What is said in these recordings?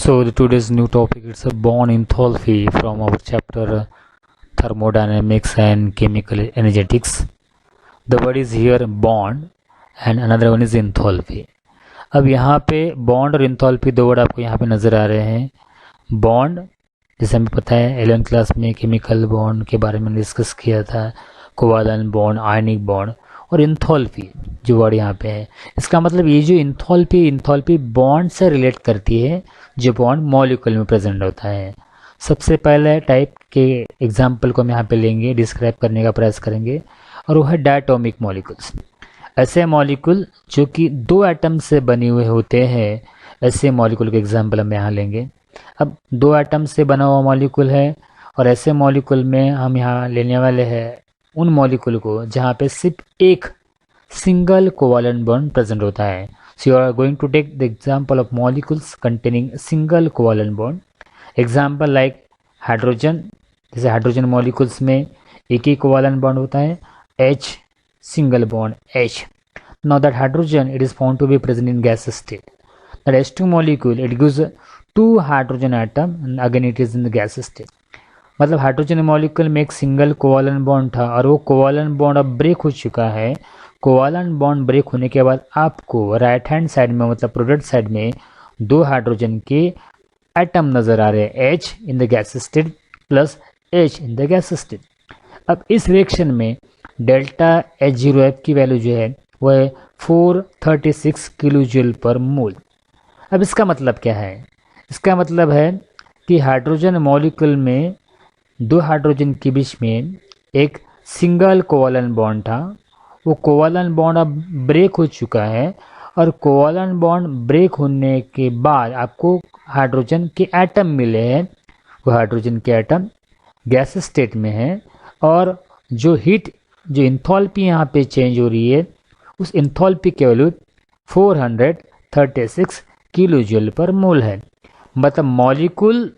So today's new topic is a bond enthalpy from our chapter thermodynamics and chemical energetics. The word is here bond and another one is enthalpy. अब यहाँ पे bond और enthalpy दो word आपको यहाँ पे नज़र आ रहे हैं। बॉन्ड जैसे हमें पता है 11th क्लास में केमिकल बॉन्ड के बारे में डिस्कस किया था, कोवालेंट बॉन्ड, आयनिक बॉन्ड, और इंथॉल्पी जो वर्ड यहाँ पे है, इसका मतलब ये जो इंथॉल्पी बॉन्ड से रिलेट करती है जो बॉन्ड मॉलिक्यूल में प्रेजेंट होता है। सबसे पहले टाइप के एग्जाम्पल को हम यहाँ पे लेंगे, डिस्क्राइब करने का प्रयास करेंगे, और वो है डायटोमिक मॉलिक्यूल्स। ऐसे मॉलिक्यूल जो कि दो एटम से बने हुए होते हैं, ऐसे मॉलिक्यूल के एग्जाम्पल हम यहाँ लेंगे। अब दो एटम से बना हुआ मॉलिक्यूल है और ऐसे मॉलिक्यूल में हम यहाँ लेने वाले हैं उन मॉलिक्यूल को जहाँ पे सिर्फ एक सिंगल कोवालेंट बॉन्ड प्रेजेंट होता है। So you are going to take the example of molecules containing single covalent bond. Example like hydrogen, जैसे हाइड्रोजन मॉलिक्यूल्स में एक ही कोवालेंट बॉन्ड होता है, H single bond H. Now that hydrogen it is found to be present in gas state. That H2 molecule it gives two hydrogen atom and again it is in the gas state. मतलब hydrogen molecule में एक single covalent bond था और वो covalent bond अब break हो चुका है। कोवालेंट बॉन्ड ब्रेक होने के बाद आपको राइट हैंड साइड में मतलब प्रोडक्ट साइड में दो हाइड्रोजन के एटम नज़र आ रहे हैं, H in the gas state plus H in the gas state. अब इस रिएक्शन में डेल्टा H0F की वैल्यू जो है वो है 436 किलो जूल पर मोल। अब इसका मतलब क्या है? इसका मतलब है कि हाइड्रोजन मॉलिक्यूल में दो हाइड्रोजन के बीच में एक सिंगल कोवालेंट बॉन्ड था, वो कोवालेंट बॉन्ड अब ब्रेक हो चुका है और कोवालेंट बॉन्ड ब्रेक होने के बाद आपको हाइड्रोजन के एटम मिले हैं। वो हाइड्रोजन के एटम गैस स्टेट में है और जो हीट जो इंथॉल्पी यहाँ पे चेंज हो रही है उस इंथॉल्पी की वैल्यू 436 किलो जूल पर मोल है। मतलब मॉलिक्यूल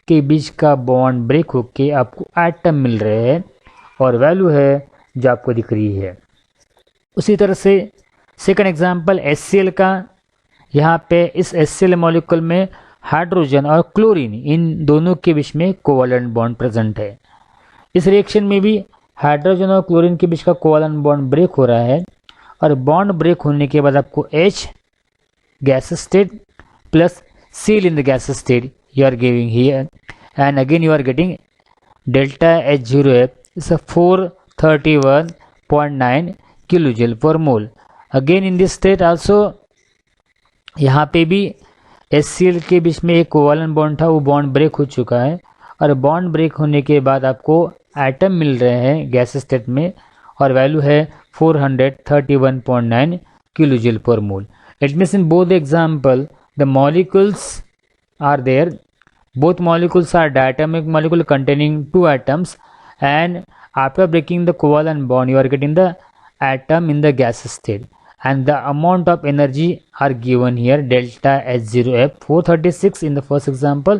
के बीच का बॉन्ड ब्रेक होके आपको एटम मिल रहे हैं और वैल्यू है जो आपको दिख रही है। उसी तरह से सेकंड एग्जांपल HCl का, यहाँ पे इस HCl मॉलिक्यूल में हाइड्रोजन और क्लोरीन इन दोनों के बीच में कोवालेंट बॉन्ड प्रेजेंट है। इस रिएक्शन में भी हाइड्रोजन और क्लोरीन के बीच का कोवालेंट बॉन्ड ब्रेक हो रहा है और बॉन्ड ब्रेक होने के बाद आपको H gas state plus Cl in the gas state you are giving here and again you are getting delta H0F is a 431.9 kilojoule per mole. Again in this state also यहाँ पे भी HCl के बीच में एक covalent bond था, वो bond break हो चुका है और बॉन्ड ब्रेक होने के बाद आपको एटम मिल रहे हैं गैस स्टेट में और वैल्यू है 431.9 kilojoule per mole. It means in both example the molecules are there, both molecules are diatomic molecule containing two atoms and after breaking the covalent bond you are getting the atom in the gas state and the amount of energy are given here delta H0F 436 in the first example,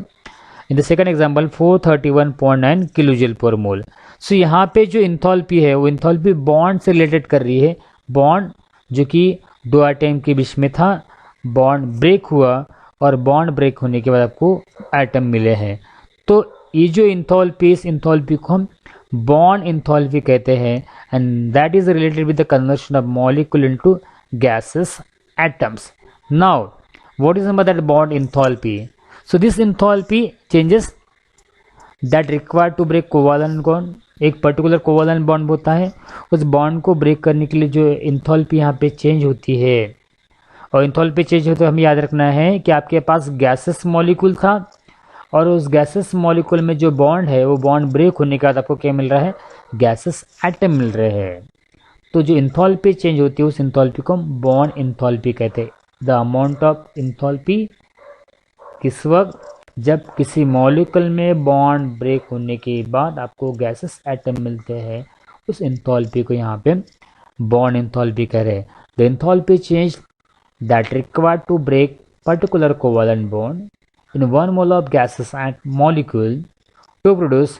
in the second example 431.9 kilojoule per mole. So यहाँ पे जो enthalpy है वो enthalpy bond से related कर रही है। Bond जो कि दो एटम के बीच में था, बॉन्ड ब्रेक हुआ और बॉन्ड ब्रेक होने के बाद आपको एटम मिले हैं। तो ये जो इंथॉल्पी, इस इंथॉल्पी को हम बॉन्ड इंथॉल्पी कहते हैं and that is related with the conversion of molecule into gases atoms. Now what is that bond enthalpy? So this enthalpy changes that required to break covalent bond. एक particular covalent bond होता है, उस bond को break करने के लिए जो enthalpy यहाँ पे चेंज होती है और इंथॉल्पी चेंज हो तो हमें याद रखना है कि आपके पास गैसेस मॉलिक्यूल था और उस गैसेस मॉलिक्यूल में जो बॉन्ड है वो बॉन्ड ब्रेक होने के बाद आपको क्या मिल रहा है? गैसेस एटम मिल रहे हैं। तो जो इंथॉल्पी चेंज होती है उस इंथॉल्पी को हम बॉन्ड इंथॉल्पी कहते हैं। द अमाउंट ऑफ इंथॉल्पी किस वक्त? जब किसी मॉलिक्यूल में बॉन्ड ब्रेक होने के बाद आपको गैसेस एटम मिलते हैं, उस इंथॉल्पी को यहाँ पे बॉन्ड इंथॉल्पी कह रहे हैं। The enthalpy change that required to break particular covalent bond in one mole of gaseous molecule to produce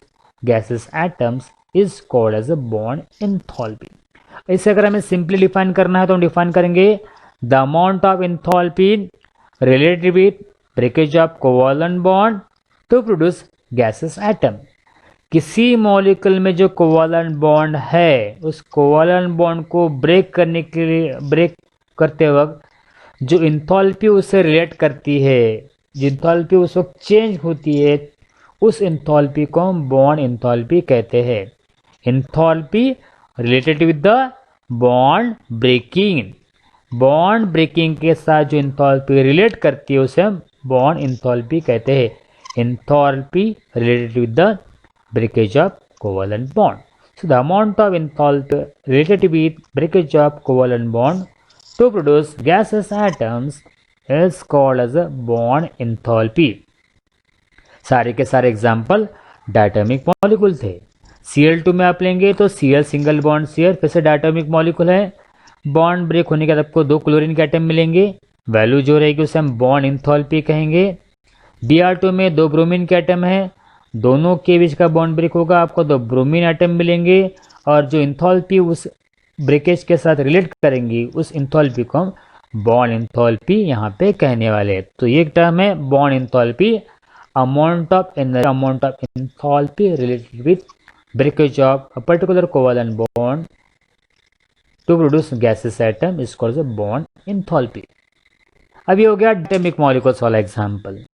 gaseous atoms is called as a bond enthalpy. इसे अगर हमें सिंपली डिफाइन करना है तो हम डिफाइन करेंगे the amount of enthalpy related with breakage of covalent bond to produce gases atom. किसी molecule में जो कोवलेंट बॉन्ड है उस कोवलेंट बॉन्ड को ब्रेक करते वक्त जो इंथैल्पी उससे रिलेट करती है, जो इंथैल्पी उस वक्त चेंज होती है, उस इंथैल्पी को हम बॉन्ड इंथैल्पी कहते हैं। Enthalpy related with the bond breaking, bond breaking के साथ जो इंथैल्पी रिलेट करती है उसे हम बॉन्ड इंथैल्पी कहते हैं। Enthalpy related with the breakage of covalent bond. So the amount of enthalpy related with breakage of covalent bond to produce gaseous atoms is called as a bond enthalpy. सारे के सारे example diatomic molecule थे। Cl2 में आप लेंगे तो Cl single bond Cl फिर से डायटोमिक मॉलिक्यूल है। बॉन्ड ब्रेक होने के बाद आपको 2 क्लोरीन के एटम मिलेंगे, वैल्यू जो रहेगी उसे हम बॉन्ड इंथैल्पी कहेंगे। Br2 में 2 ब्रोमीन के एटम है, दोनों के बीच का बॉन्ड ब्रेक होगा, आपको 2 ब्रोमीन एटम मिलेंगे और जो इंथैल्पी उस ब्रेकेज के साथ रिलेट करेंगी उस इंथैल्पी को हम बॉन्ड इंथैल्पी यहाँ पे कहने वाले हैं। तो ये टर्म है bond enthalpy, amount of enthalpy related with breakage of a particular covalent bond to produce gases atom is called bond enthalpy. अब ये हो गया डायटोमिक मॉलिक्यूल्स वाला एग्जांपल,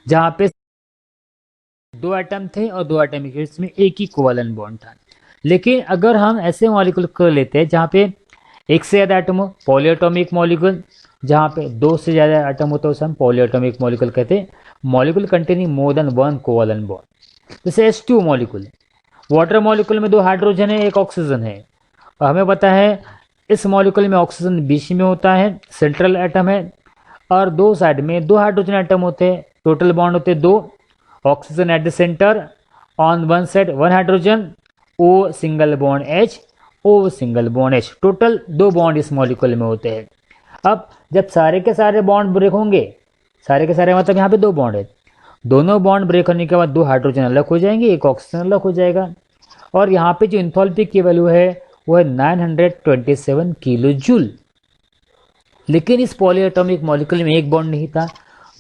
जहाँ पे 2 एटम थे और 2 एटॉमिक यूनिट्स में एक ही कोवलेंट बॉन्ड था। लेकिन अगर हम ऐसे मॉलिक्यूल को लेते हैं जहाँ पे एक से ज़्यादा एटम हो, पॉलीएटॉमिक मॉलिक्यूल, जहाँ पे 2 से ज़्यादा एटम होता है उसे हम पॉलीएटॉमिक मॉलिक्यूल कहते हैं। Molecule containing more than 1 covalent bond, जैसे H2 मॉलिक्यूल। वाटर मॉलिक्यूल में 2 हाइड्रोजन है, 1 ऑक्सीजन है, और हमें पता है इस मॉलिक्यूल में ऑक्सीजन बीच में होता है, सेंट्रल एटम है, और 2 साइड में 2 हाइड्रोजन एटम होते हैं, टोटल बॉन्ड होते हैं 2। Oxygen at the centre, on one side 1 hydrogen, O single bond H, O single bond H, total 2 bond इस मॉलिक्यूल में होते हैं। अब जब सारे के सारे बॉन्ड ब्रेक होंगे, सारे के सारे मतलब यहाँ पे 2 बॉन्ड है, दोनों बॉन्ड ब्रेक होने के बाद 2 हाइड्रोजन अलग हो जाएंगे, 1 ऑक्सीजन अलग हो जाएगा, और यहाँ पे जो इंथैल्पी की वैल्यू है वो है 927 किलो जूल। लेकिन इस पॉलीएटॉमिक मॉलिक्यूल में एक बॉन्ड नहीं था,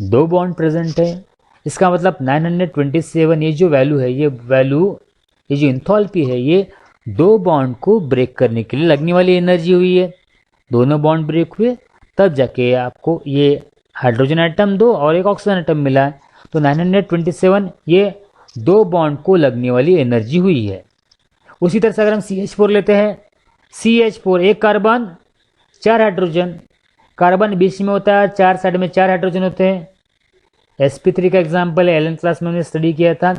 2 बॉन्ड प्रेजेंट है। इसका मतलब 927 ये जो वैल्यू है, ये जो इंथैल्पी है, ये 2 बॉन्ड को ब्रेक करने के लिए लगने वाली एनर्जी हुई है। दोनों बॉन्ड ब्रेक हुए तब जाके आपको ये हाइड्रोजन एटम 2 और 1 ऑक्सीजन एटम मिला है। तो 927 ये 2 बॉन्ड को लगने वाली एनर्जी हुई है। उसी तरह से अगर हम CH4 लेते हैं, CH4 1 कार्बन 4 हाइड्रोजन, कार्बन बीच में होता है, 4 साइड में 4 हाइड्रोजन होते हैं। sp3 का एग्जाम्पल है, एलन क्लास में हमने स्टडी किया था।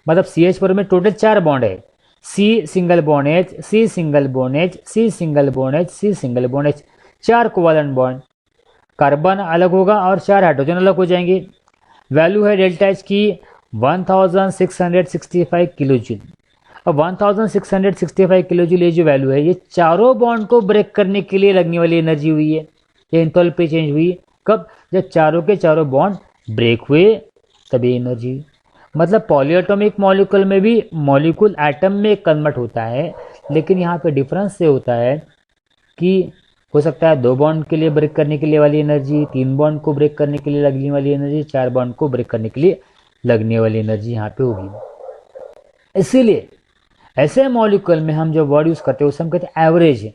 मतलब CH4 में टोटल 4 बॉन्ड है, C single bond H, C single bond H, C single bond H, C single bond H, 4 covalent bond. Carbon अलग होगा और 4 हाइड्रोजन अलग हो जाएंगे। वैल्यू है डेल्टा H की 1665 किलो जूल। अब 1665 किलो जूल ये जो वैल्यू है, ये चारों बॉन्ड को ब्रेक करने के लिए लगने वाली एनर्जी हुई है। ये इंथैल्पी चेंज हुई कब? जब चारों के चारों बॉन्ड ब्रेक हुए तभी एनर्जी। मतलब पॉलीएटॉमिक मॉलिक्यूल में भी मॉलिक्यूल एटम में कन्वर्ट होता है, लेकिन यहाँ पे डिफरेंस ये होता है कि हो सकता है 2 बॉन्ड के लिए ब्रेक करने के लिए वाली एनर्जी, 3 बॉन्ड को ब्रेक करने के लिए लगने वाली एनर्जी, 4 बॉन्ड को ब्रेक करने के लिए लगने वाली एनर्जी यहाँ पे होगी। इसीलिए ऐसे मॉलिक्यूल में हम जो वर्ड यूज करते हैं उसे हम कहते हैं एवरेज है,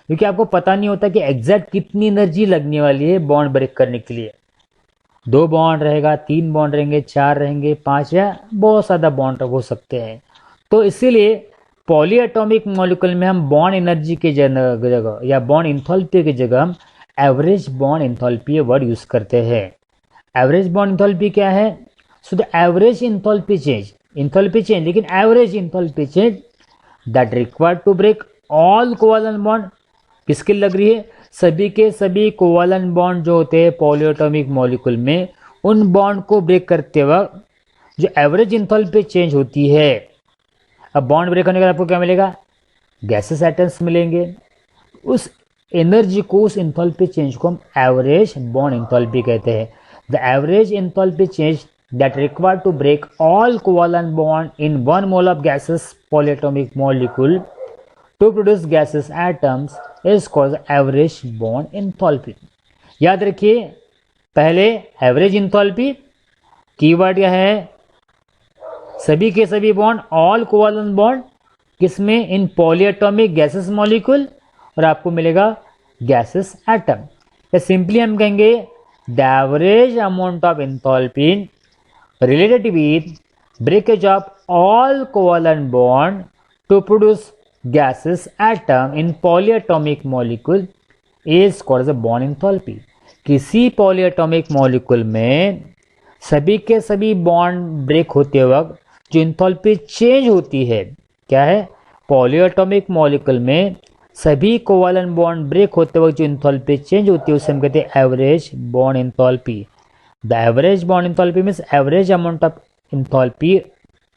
क्योंकि आपको पता नहीं होता कि एग्जैक्ट कितनी एनर्जी लगने वाली है बॉन्ड ब्रेक करने के लिए। 2 बॉन्ड रहेगा, 3 बॉन्ड रहेंगे, 4 रहेंगे, 5 या बहुत ज़्यादा बॉन्ड हो सकते हैं। तो इसीलिए पॉलीएटॉमिक मॉलिक्यूल में हम बॉन्ड एनर्जी के जगह या बॉन्ड इंथैल्पी की जगह हम average bond enthalpy word use करते हैं। एवरेज बॉन्ड इंथैल्पी क्या है? So the average enthalpy change, लेकिन average enthalpy change that required to break all covalent bond. किसकी लग रही है? सभी के सभी कोवलेंट बॉन्ड जो होते हैं पॉलीएटॉमिक मॉलिक्यूल में, उन बॉन्ड को ब्रेक करते वक्त जो एवरेज इंथैल्पी चेंज होती है। अब बॉन्ड ब्रेक होने के बाद आपको क्या मिलेगा? गैसेस एटम्स मिलेंगे। उस एनर्जी को, उस इंथैल्पी चेंज को हम एवरेज बॉन्ड इंथैल्पी कहते हैं। The average enthalpy change that required to break all covalent bond in 1 mole of gaseous polyatomic molecule to produce gaseous atoms is called average bond enthalpy। याद रखिए पहले average enthalpy, keyword क्या है, सभी के सभी बॉन्ड, ऑल कोवैलेंट बॉन्ड, किसमें, इन polyatomic gases molecule, और आपको मिलेगा गैसेस एटम। या सिंपली हम कहेंगे the average amount of enthalpy related with breakage of all covalent bond to produce gases atom in polyatomic molecule is called as bond enthalpy. किसी polyatomic molecule में सभी के सभी बॉन्ड ब्रेक होते वक्त जो इंथैल्पी चेंज होती है, क्या है, पॉलीएटॉमिक मॉलिक्यूल में सभी कोवैलेंट बॉन्ड ब्रेक होते वक्त जो इंथैल्पी चेंज होती है उसे हम कहते हैं average bond enthalpy. The average bond enthalpy means average amount of enthalpy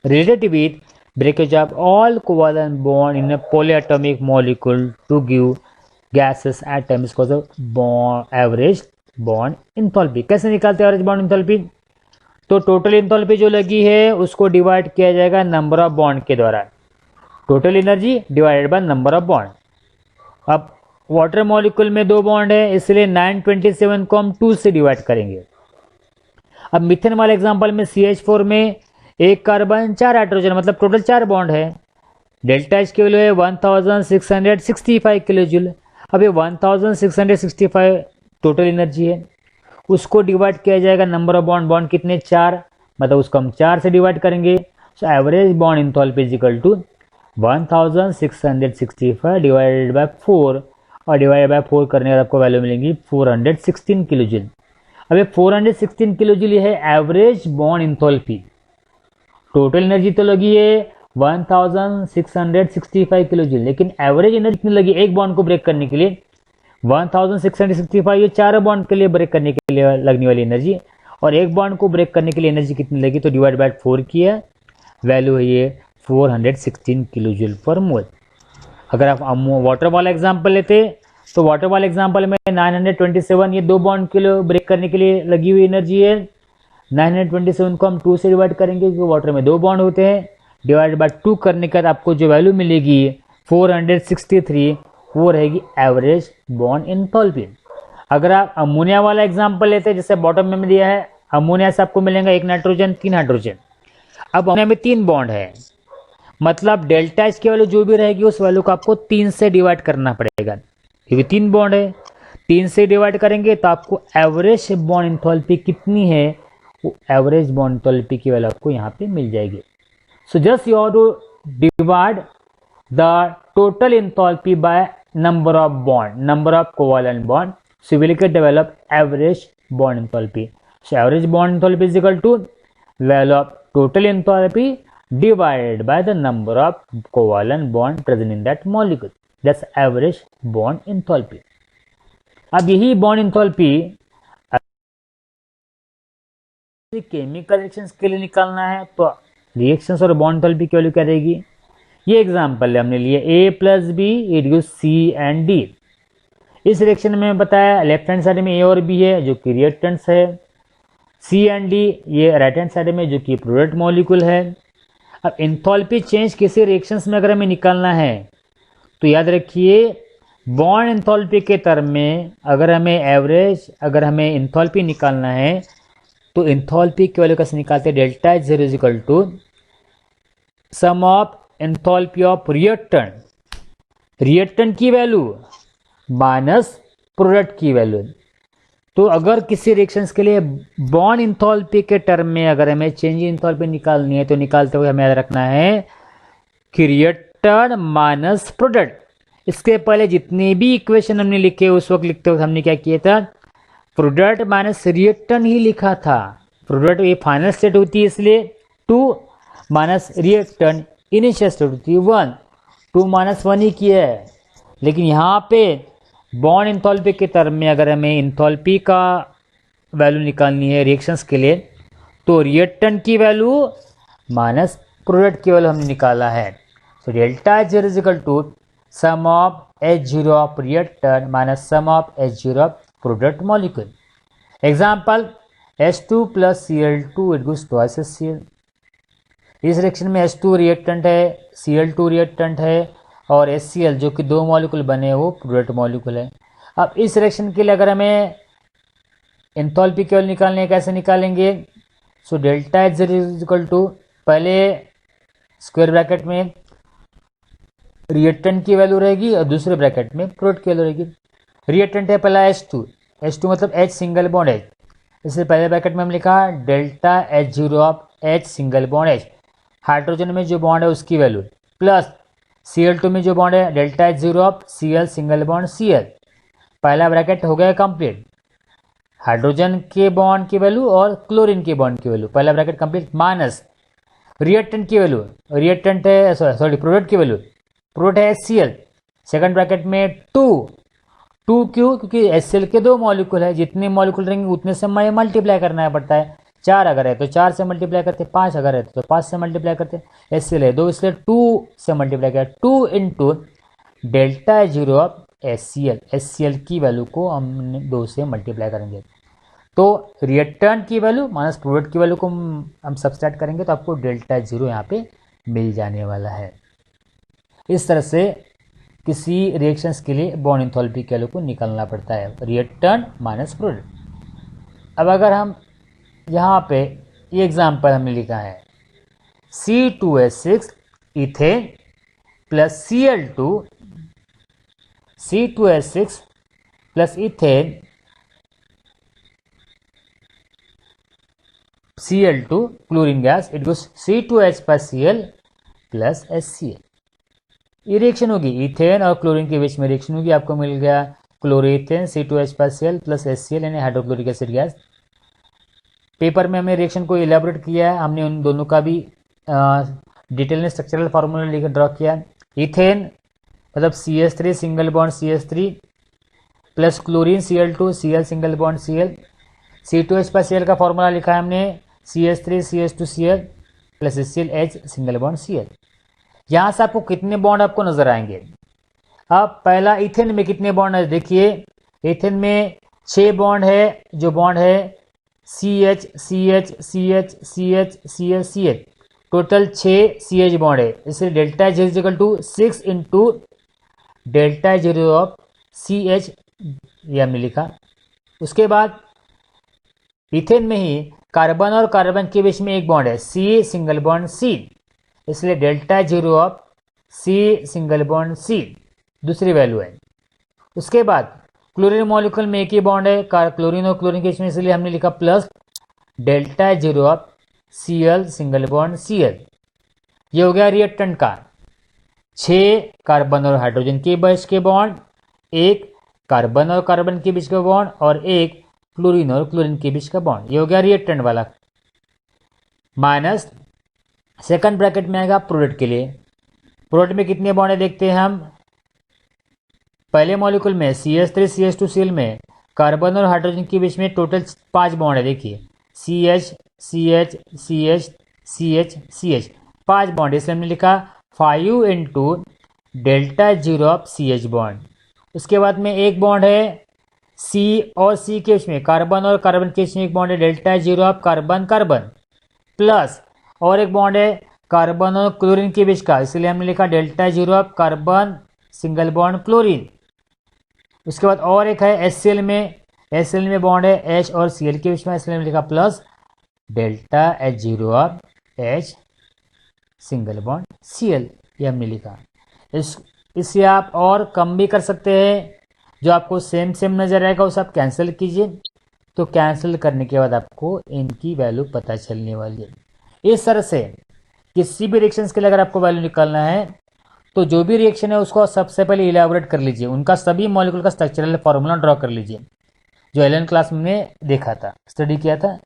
related with breakage of all covalent bond in a polyatomic molecule to give gases atom is called bond average bond enthalpy। कैसे निकालते हैं average bond enthalpy? तो total enthalpy जो लगी है उसको divide किया जाएगा नंबर ऑफ बॉन्ड के द्वारा, total energy divided by number of bond. अब वाटर मॉलिक्यूल में 2 बॉन्ड है इसलिए 927 को हम 2 से डिवाइड करेंगे। अब मीथेन वाले एग्जांपल में CH4 में 1 कार्बन 4 हाइड्रोजन, मतलब टोटल 4 बॉन्ड है। डेल्टा H की वैल्यू है 1665 किलो जूल। अब ये 1665 टोटल एनर्जी है, उसको डिवाइड किया जाएगा नंबर ऑफ बॉन्ड, बॉन्ड कितने, 4, मतलब उसको हम 4 से डिवाइड करेंगे। So average bond enthalpy is equal to 1665 divided by 4, और डिवाइडेड बाय 4 करने के बाद आपको वैल्यू मिलेंगी 416 किलो जूल। अब ये 416 किलो जूल है average bond enthalpy. Total energy तो लगी है 1665 किलो जूल, लेकिन एवरेज एनर्जी कितनी लगी एक बॉन्ड को ब्रेक करने के लिए, 1665, ये 4 बॉन्ड के लिए ब्रेक करने के लिए लगने वाली एनर्जी, और एक बॉन्ड को ब्रेक करने के लिए एनर्जी कितनी लगी, तो डिवाइड बाय 4 किया, वैल्यू है ये 416 किलो जूल पर मोल। अगर आप वाटर वाला एग्जाम्पल लेते तो वाटर वाले एग्जाम्पल में 927 ये 2 बॉन्ड के लिए ब्रेक करने के लिए लगी हुई एनर्जी है। 927 को हम 2 से डिवाइड करेंगे क्योंकि वाटर में 2 बॉन्ड होते हैं, डिवाइड बाय 2 करने के बाद आपको जो वैल्यू मिलेगी 463, वो रहेगी एवरेज बॉन्ड इंथैल्पी। अगर आप अमोनिया वाला एग्जाम्पल लेते हैं जैसे बॉटम में दिया है, अमोनिया से आपको मिलेगा 1 नाइट्रोजन 3 हाइड्रोजन। अब अमोनिया में 3 बॉन्ड है, मतलब डेल्टा एच की वैल्यू जो भी रहेगी उस वैल्यू को आपको 3 से डिवाइड करना पड़ेगा, क्योंकि 3 बॉन्ड है, 3 से डिवाइड करेंगे तो आपको एवरेज बॉन्ड इंथैल्पी कितनी है, वो एवरेज बॉन्ड इंथैल्पी की वैल्यू आपको यहाँ पे मिल जाएगी। So just you have to divide the total enthalpy by number of bond, number of covalent bond, so we will get develop average bond enthalpy. So average bond enthalpy is equal to value of total enthalpy divided by the number of covalent bond present in that molecule. That's average bond enthalpy. अब यही bond enthalpy chemical reactions के लिए निकालना है तो reactions और bond enthalpy की value क्या रहेगी। ये एग्जाम्पल हमने लिए A + B it gives C and D। इस रिएक्शन में बताया लेफ्ट हैंड साइड में A और B है जो कि रिएक्टेंट्स है, C एंड D ये राइट हैंड साइड में जो कि प्रोडक्ट मॉलिक्यूल है। अब इंथैल्पी चेंज किसी रिएक्शंस में अगर हमें निकालना है तो याद रखिए बॉन्ड इंथैल्पी के टर्म में अगर हमें इंथैल्पी निकालना है तो इंथैल्पी की वैल्यू कैसे निकालते हैं, delta H 0 is equal to sum of enthalpy of reactant की वैल्यू माइनस प्रोडक्ट की वैल्यू। तो अगर किसी रिएक्शंस के लिए बॉन्ड इंथैल्पी के टर्म में अगर हमें चेंज इन इंथैल्पी निकालनी है तो निकालते हुए हमें याद रखना है कि रिएक्टेंट माइनस प्रोडक्ट। इसके पहले जितने भी इक्वेशन हमने लिखे उस वक्त लिखते वक्त हमने क्या किया था, प्रोडक्ट माइनस रिएक्टेंट ही लिखा था। प्रोडक्ट ये फाइनल स्टेट होती है इसलिए 2 माइनस रिएक्टेंट इनिशियल स्टेट होती है 1, 2 माइनस 1 ही किया है। लेकिन यहाँ पे बॉन्ड इंथैल्पी के टर्म में अगर हमें इंथैल्पी का वैल्यू निकालनी है रिएक्शंस के लिए तो रिएक्टेंट की वैल्यू माइनस प्रोडक्ट की वैल्यू हमने निकाला है। So delta H 0 is equal to sum of H0 of reactant minus sum of H0 of product molecule. Example H2 + Cl2 it gives twice HCl। इस reaction में H2 reactant है, Cl2 reactant है और HCl जो कि 2 molecule बने वो product molecule है। अब इस रिएक्शन के लिए अगर हमें एंथैल्पी की वैल्यू निकालने है, कैसे निकालेंगे? So delta H zero is equal to, पहले स्क्वायर ब्रैकेट में रिएक्टेंट की वैल्यू रहेगी और दूसरे ब्रैकेट में प्रोडक्ट की वैल्यू रहेगी। रिएक्टेंट है पहला H2, H2 मतलब H सिंगल बॉन्ड H, इसलिए पहले ब्रैकेट में हम लिखा delta H zero of H single bond H, hydrogen में जो बॉन्ड है उसकी वैल्यू, प्लस Cl2 में जो बॉन्ड है delta H zero of Cl single bond Cl। पहला ब्रैकेट हो गया कंप्लीट, हाइड्रोजन के बॉन्ड की वैल्यू और क्लोरीन के बॉन्ड की वैल्यू, पहला ब्रैकेट कंप्लीट, माइनस रिएक्टेंट की वैल्यू, रिएक्टेंट है सॉरी प्रोडक्ट की वैल्यू, प्रोडक्ट है HCl, सेकंड ब्रैकेट में 2 क्यों? क्योंकि HCl के 2 मॉलिक्यूल है, जितने मॉलिक्यूल रहेंगे उतने से मल्टीप्लाई करना पड़ता है। 4 अगर है तो 4 से मल्टीप्लाई करते, 5 अगर है तो 5 से मल्टीप्लाई करते, HCl है 2 इसलिए 2 से मल्टीप्लाई किया, 2 into delta zero of HCl की वैल्यू को हम 2 से मल्टीप्लाई करेंगे, तो रिएक्टेंट की वैल्यू माइनस प्रोडक्ट की वैल्यू को हम सब्सट्रैक्ट करेंगे तो आपको डेल्टा जीरो यहाँ पे मिल जाने वाला है। इस तरह से किसी रिएक्शंस के लिए बॉन्ड एंथैल्पी की वैल्यू को निकालना पड़ता है, रिएक्टेंट माइनस प्रोडक्ट। अब अगर हम यहाँ पे ये एग्जाम्पल हमने लिखा है C2H6 ethane plus C2H6 plus ethane Cl2 chlorine gas, it goes C2H plus Cl plus HCl। ये रिएक्शन होगी इथेन और क्लोरीन के बीच में रिएक्शन होगी, आपको मिल गया क्लोरीथेन C2H plus Cl plus HCl यानी हाइड्रोक्लोरिक एसिड गैस। पेपर में हमने रिएक्शन को इलेबोरेट किया है, हमने उन दोनों का भी डिटेल में स्ट्रक्चरल फार्मूला लिखकर ड्रॉ किया। इथेन मतलब CH3 single bond CH3 plus chlorine Cl2 Cl single bond Cl, C2H plus Cl का फॉर्मूला लिखा है हमने CH3 CH2 Cl plus HCl H single bond Cl। यहाँ से आपको कितने बॉन्ड आपको नजर आएंगे? अब पहला इथेन में कितने बॉन्ड है देखिए, इथेन में 6 बॉन्ड है, जो बॉन्ड है CH CH CH CH CH CH, total 6 CH bond है, इसलिए delta H is equal to 6 into delta zero of CH, ये हमने लिखा। उसके बाद इथेन में ही कार्बन और कार्बन के बीच में एक बॉन्ड है C सिंगल बॉन्ड C, इसलिए delta zero of C single bond C दूसरी वैल्यू है। उसके बाद क्लोरीन मॉलिक्यूल में एक ही बॉन्ड है क्लोरीन और क्लोरीन के बीच में, इसलिए हमने लिखा plus delta zero of Cl single bond Cl। ये हो गया रिएक्टेंट का 6 कार्बन और हाइड्रोजन के बीच के बॉन्ड, एक कार्बन और कार्बन के बीच का बॉन्ड और एक क्लोरीन और क्लोरीन के बीच का बॉन्ड, ये हो गया रिएक्टेंट वाला। माइनस सेकंड ब्रैकेट में आएगा प्रोडक्ट के लिए, प्रोडक्ट में कितने बॉन्ड है देखते हैं हम। पहले मॉलिक्यूल में CH3 CH2 Cl में कार्बन और हाइड्रोजन के बीच में टोटल 5 बॉन्ड है, देखिए CH CH CH CH CH 5 bond, इसलिए हमने लिखा 5 into delta zero of CH bond. उसके बाद में एक बॉन्ड है C और C के बीच में, कार्बन और कार्बन के बीच में एक बॉन्ड है delta zero of carbon carbon, plus और एक बॉन्ड है कार्बन और क्लोरीन के बीच का, इसलिए हमने लिखा delta zero of carbon single bond chlorine. उसके बाद और एक है HCl में बॉन्ड है H और Cl के बीच में, इसलिए हमने लिखा plus delta H zero of H single bond Cl, ये हमने लिखा। इससे आप और कम भी कर सकते हैं, जो आपको सेम नजर आएगा उसे आप कैंसिल कीजिए, तो कैंसिल करने के बाद आपको इनकी वैल्यू पता चलने वाली है। इस तरह से किसी भी रिएक्शंस के लिए अगर आपको वैल्यू निकालना है तो जो भी रिएक्शन है उसको सबसे पहले इलेबोरेट कर लीजिए, उनका सभी मॉलिक्यूल का स्ट्रक्चरल फार्मूला ड्रॉ कर लीजिए, जो एलन क्लास में देखा था, स्टडी किया था।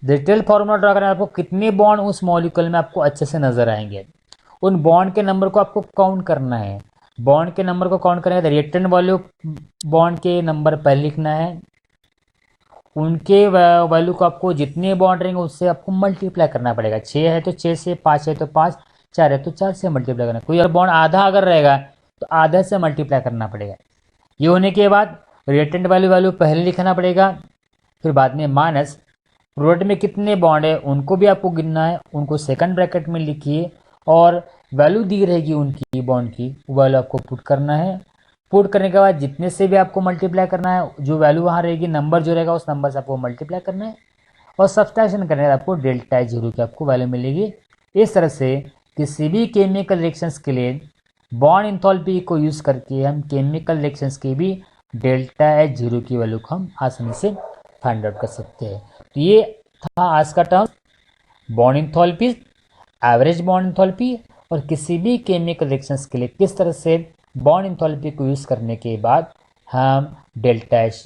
डिटेल फार्मूला ड्रॉ करना, आपको कितने बॉन्ड उस मॉलिक्यूल में आपको अच्छे से नजर आएंगे, उन बॉन्ड के नंबर को आपको काउंट करना है। बॉन्ड के नंबर को काउंट करेंगे तो रिएक्टेंट वैल्यू बॉन्ड के नंबर पहले लिखना है, उनके वैल्यू को आपको जितने बॉन्ड रहेंगे उससे आपको मल्टीप्लाई करना पड़ेगा। 6 है तो 6 से, 5 है तो 5, 4 है तो 4 से मल्टीप्लाई करना। कोई और बॉन्ड आधा अगर रहेगा तो आधा से मल्टीप्लाई करना पड़ेगा। ये होने के बाद रिएक्टेंट वैल्यू पहले लिखना पड़ेगा, फिर बाद में माइनस प्रोडक्ट में कितने बॉन्ड है उनको भी आपको गिनना है, उनको सेकंड ब्रैकेट में लिखिए और वैल्यू दी रहेगी उनकी बॉन्ड की, वैल्यू आपको पुट करना है। पुट करने के बाद जितने से भी आपको मल्टीप्लाई करना है, जो वैल्यू वहाँ रहेगी, नंबर जो रहेगा उस नंबर से आपको मल्टीप्लाई करना है और सब्सट्रैक्शन करने के बाद आपको डेल्टा एच जीरो की आपको वैल्यू मिलेगी। इस तरह से किसी भी केमिकल रिएक्शंस के लिए बॉन्ड इंथैल्पी को यूज़ करके हम केमिकल रिएक्शंस की भी डेल्टा एच जीरो की वैल्यू को हम आसानी से फाइंड आउट कर सकते हैं। तो ये था आज का term bond enthalpy, average bond enthalpy और किसी भी केमिकल रिएक्शंस के लिए किस तरह से बॉन्ड इंथैल्पी को यूज़ करने के बाद हम डेल्टा एच